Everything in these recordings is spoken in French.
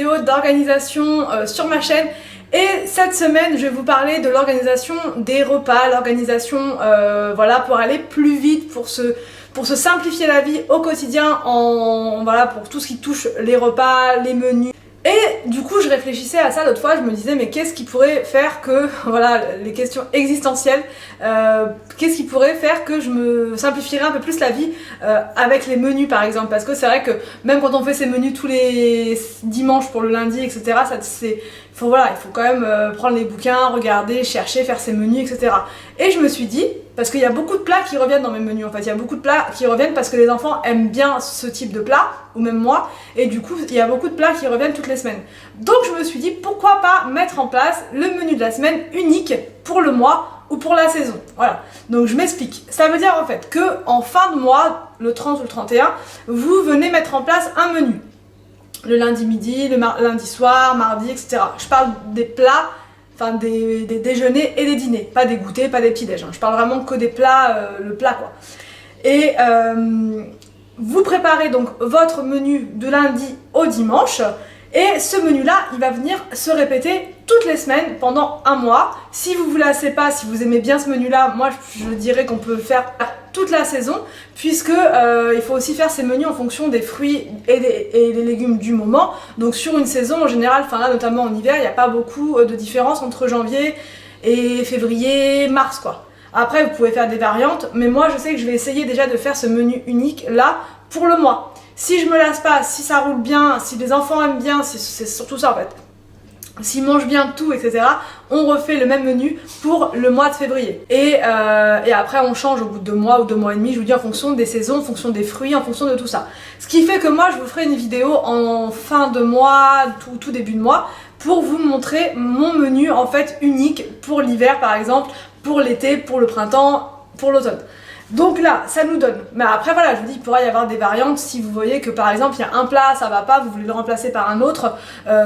vidéo d'organisation sur ma chaîne. Et cette semaine, je vais vous parler de l'organisation des repas, l'organisation voilà, pour aller plus vite, pour se simplifier la vie au quotidien, voilà, pour tout ce qui touche les repas, les menus. Et du coup je réfléchissais à ça l'autre fois, je me disais mais qu'est-ce qui pourrait faire que, voilà, les questions existentielles, qu'est-ce qui pourrait faire que je me simplifierais un peu plus la vie avec les menus par exemple, parce que c'est vrai que même quand on fait ces menus tous les dimanches pour le lundi, etc., il faut quand même prendre les bouquins, regarder, chercher, faire ses menus, etc. Et je me suis dit, parce qu'il y a beaucoup de plats qui reviennent dans mes menus, en fait, il y a beaucoup de plats qui reviennent parce que les enfants aiment bien ce type de plat, ou même moi, et du coup, il y a beaucoup de plats qui reviennent toutes les semaines. Donc je me suis dit, pourquoi pas mettre en place le menu de la semaine unique pour le mois ou pour la saison. Voilà, donc je m'explique. Ça veut dire en fait que en fin de mois, le 30 ou le 31, vous venez mettre en place un menu. Le lundi midi, le lundi soir, mardi, etc. Je parle des plats, enfin des déjeuners et des dîners, pas des goûters, pas des petits déj. Je parle vraiment que des plats, le plat quoi. Et vous préparez donc votre menu de lundi au dimanche. Et ce menu-là, il va venir se répéter toutes les semaines pendant un mois. Si vous ne vous lassez pas, si vous aimez bien ce menu-là, moi je dirais qu'on peut le faire toute la saison, puisque il faut aussi faire ces menus en fonction des fruits et des légumes du moment. Donc sur une saison en général, enfin là notamment en hiver, il n'y a pas beaucoup de différence entre janvier et février, mars quoi. Après vous pouvez faire des variantes, mais moi je sais que je vais essayer déjà de faire ce menu unique là pour le mois. Si je me lasse pas, si ça roule bien, si les enfants aiment bien, c'est surtout ça en fait. S'ils mangent bien tout, etc., on refait le même menu pour le mois de février. Et après on change au bout de 2 mois ou 2 mois et demi, je vous dis en fonction des saisons, en fonction des fruits, en fonction de tout ça. Ce qui fait que moi je vous ferai une vidéo en fin de mois, tout début de mois, pour vous montrer mon menu en fait unique pour l'hiver par exemple, pour l'été, pour le printemps, pour l'automne. Donc là, ça nous donne. Mais après voilà, je vous dis, il pourra y avoir des variantes si vous voyez que par exemple il y a un plat, ça va pas, vous voulez le remplacer par un autre,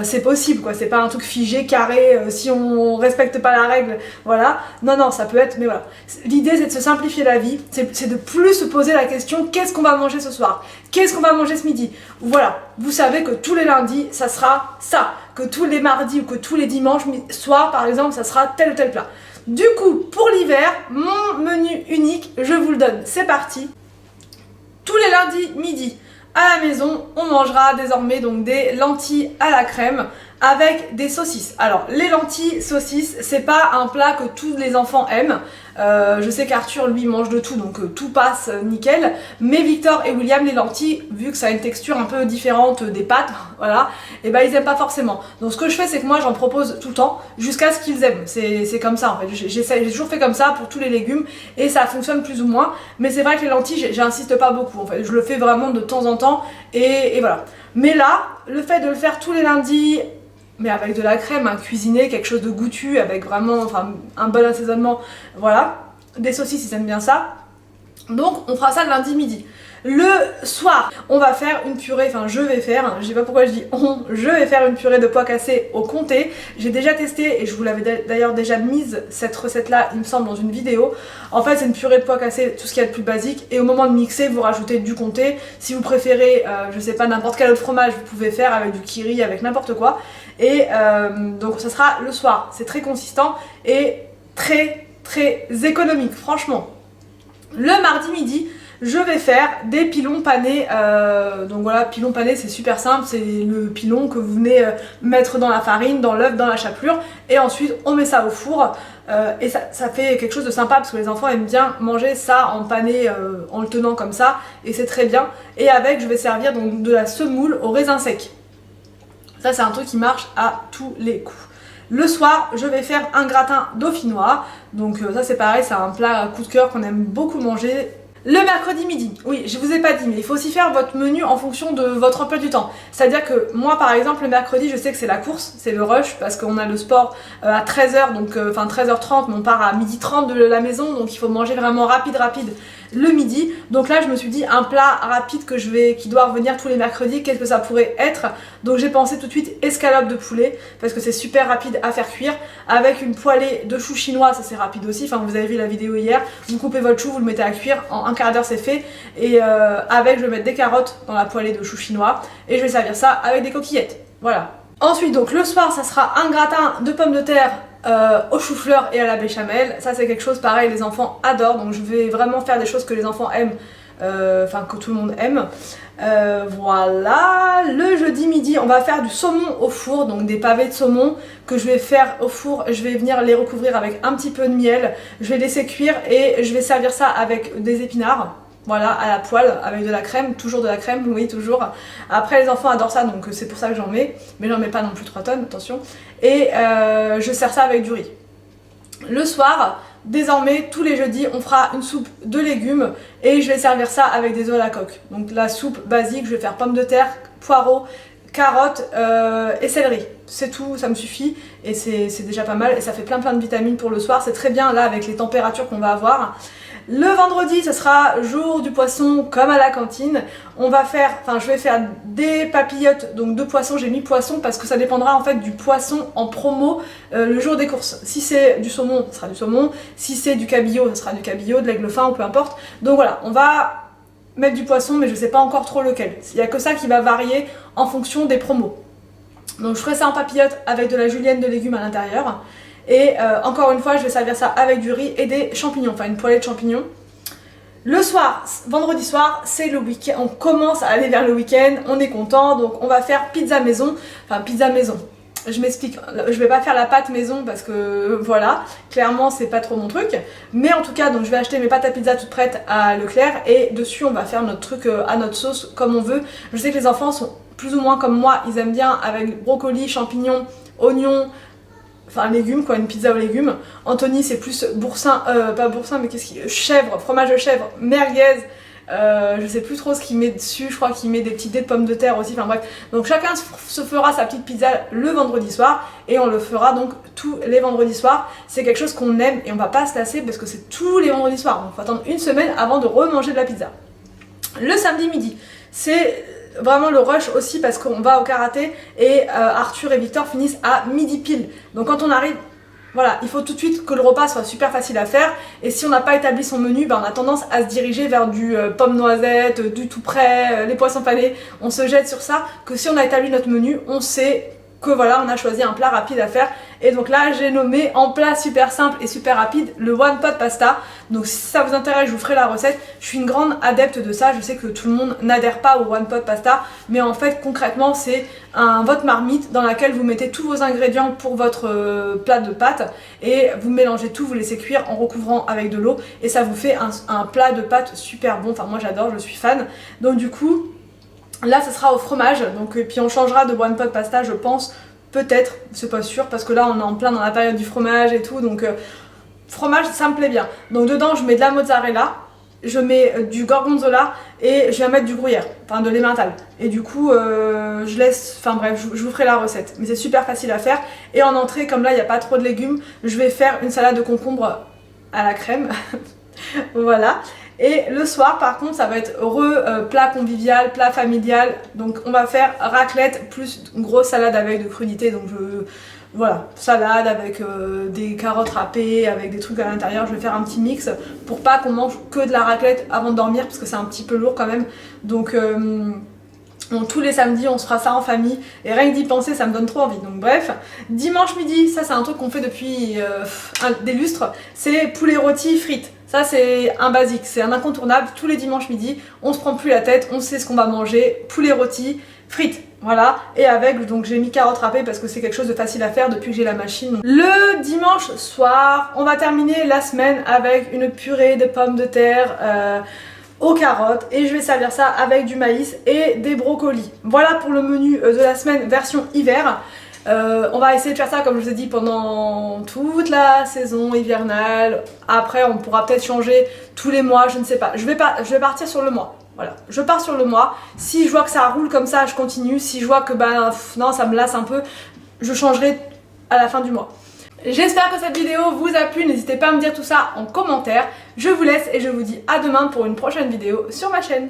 c'est possible quoi, c'est pas un truc figé, carré, si on respecte pas la règle, voilà. Non, ça peut être, mais voilà. L'idée c'est de se simplifier la vie, c'est de plus se poser la question, qu'est-ce qu'on va manger ce soir? Qu'est-ce qu'on va manger ce midi? Voilà, vous savez que tous les lundis, ça sera ça, que tous les mardis ou que tous les dimanches soir par exemple, ça sera tel ou tel plat. Du coup, pour l'hiver, mon menu unique, je vous le donne, c'est parti. Tous les lundis midi, à la maison, on mangera désormais donc des lentilles à la crème avec des saucisses. Alors, les lentilles saucisses, c'est pas un plat que tous les enfants aiment. Je sais qu'Arthur, lui, mange de tout, donc tout passe nickel. Mais Victor et William, les lentilles, vu que ça a une texture un peu différente des pâtes, voilà, et ben ils aiment pas forcément. Donc ce que je fais, c'est que moi, j'en propose tout le temps, jusqu'à ce qu'ils aiment. C'est comme ça, en fait. J'ai toujours fait comme ça pour tous les légumes, et ça fonctionne plus ou moins. Mais c'est vrai que les lentilles, j'insiste pas beaucoup, en fait. Je le fais vraiment de temps en temps, et voilà. Mais là, le fait de le faire tous les lundis, mais avec de la crème, cuisiner quelque chose de goûtu, avec vraiment un bon assaisonnement, voilà. Des saucisses, ils aiment bien ça. Donc on fera ça le lundi midi. Le soir, on va faire une purée, enfin je vais faire, je sais pas pourquoi je dis on, je vais faire une purée de pois cassés au comté. J'ai déjà testé et je vous l'avais d'ailleurs déjà mise cette recette là, il me semble, dans une vidéo. En fait c'est une purée de pois cassés, tout ce qu'il y a de plus basique, et au moment de mixer vous rajoutez du comté. Si vous préférez, je sais pas, n'importe quel autre fromage, vous pouvez faire avec du kiri, avec n'importe quoi. Et donc ça sera le soir, c'est très consistant et très économique franchement. Le mardi midi, je vais faire des pilons panés, donc voilà, pilons panés c'est super simple, c'est le pilon que vous venez mettre dans la farine, dans l'œuf, dans la chapelure, et ensuite on met ça au four, et ça fait quelque chose de sympa parce que les enfants aiment bien manger ça en pané, en le tenant comme ça, et c'est très bien. Et avec, je vais servir donc de la semoule au raisin sec. Ça c'est un truc qui marche à tous les coups. Le soir, je vais faire un gratin dauphinois, donc ça c'est pareil, c'est un plat coup de cœur qu'on aime beaucoup manger. Le mercredi midi, oui, je vous ai pas dit, mais il faut aussi faire votre menu en fonction de votre emploi du temps. C'est-à-dire que moi, par exemple, le mercredi, je sais que c'est la course, c'est le rush, parce qu'on a le sport à 13h, donc enfin 13h30, mais on part à 12h30 de la maison, donc il faut manger vraiment rapide le midi. Donc là, je me suis dit, un plat rapide qui doit revenir tous les mercredis, qu'est-ce que ça pourrait être? Donc j'ai pensé tout de suite escalope de poulet, parce que c'est super rapide à faire cuire, avec une poêlée de choux chinois, ça c'est rapide aussi, enfin vous avez vu la vidéo hier, vous coupez votre chou, vous le mettez à cuire, en un quart d'heure c'est fait, et avec je vais mettre des carottes dans la poêlée de choux chinois, et je vais servir ça avec des coquillettes, voilà. Ensuite, donc le soir, ça sera un gratin de pommes de terre au chou-fleur et à la béchamel. Ça, c'est quelque chose pareil, les enfants adorent. Donc je vais vraiment faire des choses que les enfants aiment, enfin que tout le monde aime. Voilà, le jeudi midi, on va faire du saumon au four, donc des pavés de saumon que je vais faire au four. Je vais venir les recouvrir avec un petit peu de miel. Je vais laisser cuire et je vais servir ça avec des épinards. Voilà, à la poêle, avec de la crème, toujours de la crème, oui, toujours. Après, les enfants adorent ça, donc c'est pour ça que j'en mets. Mais j'en mets pas non plus 3 tonnes, attention. Et je sers ça avec du riz. Le soir, désormais, tous les jeudis, on fera une soupe de légumes. Et je vais servir ça avec des œufs à la coque. Donc la soupe basique, je vais faire pommes de terre, poireaux, carottes et céleri. C'est tout, ça me suffit. Et c'est déjà pas mal. Et ça fait plein de vitamines pour le soir. C'est très bien, là, avec les températures qu'on va avoir. Le vendredi, ce sera jour du poisson comme à la cantine. On va faire, enfin je vais faire des papillotes, donc de poisson, j'ai mis poisson parce que ça dépendra en fait du poisson en promo le jour des courses. Si c'est du saumon, ce sera du saumon. Si c'est du cabillaud, ce sera du cabillaud, de l'aigle fin ou peu importe. Donc voilà, on va mettre du poisson mais je sais pas encore trop lequel. Il n'y a que ça qui va varier en fonction des promos. Donc je ferai ça en papillote avec de la julienne de légumes à l'intérieur. Et encore une fois, je vais servir ça avec du riz et des champignons, enfin une poêlée de champignons. Le soir, vendredi soir, c'est le week-end, on commence à aller vers le week-end, on est content, donc on va faire pizza maison, enfin pizza maison. Je m'explique, je vais pas faire la pâte maison parce que voilà, clairement c'est pas trop mon truc. Mais en tout cas, donc je vais acheter mes pâtes à pizza toutes prêtes à Leclerc et dessus on va faire notre truc à notre sauce comme on veut. Je sais que les enfants sont plus ou moins comme moi, ils aiment bien avec brocoli, champignons, oignons, enfin légumes quoi, une pizza aux légumes. Anthony c'est plus boursin, pas boursin mais qu'est-ce qu'il... chèvre, fromage de chèvre, merguez, je sais plus trop ce qu'il met dessus, je crois qu'il met des petits dés de pommes de terre aussi, enfin bref. Donc chacun se fera sa petite pizza le vendredi soir et on le fera donc tous les vendredis soirs. C'est quelque chose qu'on aime et on va pas se lasser parce que c'est tous les vendredis soirs, donc faut attendre une semaine avant de remanger de la pizza. Le samedi midi, c'est vraiment le rush aussi parce qu'on va au karaté et Arthur et Victor finissent à midi pile. Donc quand on arrive, voilà, il faut tout de suite que le repas soit super facile à faire et si on n'a pas établi son menu, ben on a tendance à se diriger vers du pomme noisette, du tout prêt, les poissons panés, on se jette sur ça, que si on a établi notre menu, on sait que voilà, on a choisi un plat rapide à faire. Et donc là, j'ai nommé en plat super simple et super rapide le one pot pasta. Donc si ça vous intéresse, je vous ferai la recette. Je suis une grande adepte de ça. Je sais que tout le monde n'adhère pas au one pot pasta, mais en fait concrètement c'est votre marmite dans laquelle vous mettez tous vos ingrédients pour votre plat de pâtes et vous mélangez tout, vous laissez cuire en recouvrant avec de l'eau et ça vous fait un plat de pâtes super bon. Enfin moi j'adore, je suis fan. Donc du coup là, ce sera au fromage, donc, et puis on changera de one pot pasta, je pense, peut-être, c'est pas sûr, parce que là on est en plein dans la période du fromage et tout, donc fromage, ça me plaît bien. Donc dedans, je mets de la mozzarella, je mets du gorgonzola et je vais mettre du gruyère, enfin de l'emmental. Et du coup, je laisse, enfin bref, je vous ferai la recette. Mais c'est super facile à faire. Et en entrée, comme là, il n'y a pas trop de légumes, je vais faire une salade de concombre à la crème. Voilà. Et le soir par contre ça va être plat convivial, plat familial. Donc on va faire raclette plus une grosse salade avec de crudités. Donc voilà, salade avec des carottes râpées, avec des trucs à l'intérieur. Je vais faire un petit mix pour pas qu'on mange que de la raclette avant de dormir parce que c'est un petit peu lourd quand même. Donc tous les samedis on se fera ça en famille et rien que d'y penser ça me donne trop envie. Donc bref, dimanche midi, ça c'est un truc qu'on fait depuis des lustres, c'est poulet rôti frites. Ça c'est un basique, c'est un incontournable. Tous les dimanches midi, on se prend plus la tête, on sait ce qu'on va manger, poulet rôti frites. Voilà, et avec, donc j'ai mis carottes râpées parce que c'est quelque chose de facile à faire depuis que j'ai la machine. Le dimanche soir, on va terminer la semaine avec une purée de pommes de terre aux carottes et je vais servir ça avec du maïs et des brocolis. Voilà pour le menu de la semaine version hiver. On va essayer de faire ça comme je vous ai dit pendant toute la saison hivernale. Après on pourra peut-être changer tous les mois, je ne sais pas. Je vais partir sur le mois. Voilà, je pars sur le mois. Si je vois que ça roule comme ça, je continue. Si je vois que non, ça me lasse un peu, je changerai à la fin du mois. J'espère que cette vidéo vous a plu, n'hésitez pas à me dire tout ça en commentaire. Je vous laisse et je vous dis à demain pour une prochaine vidéo sur ma chaîne.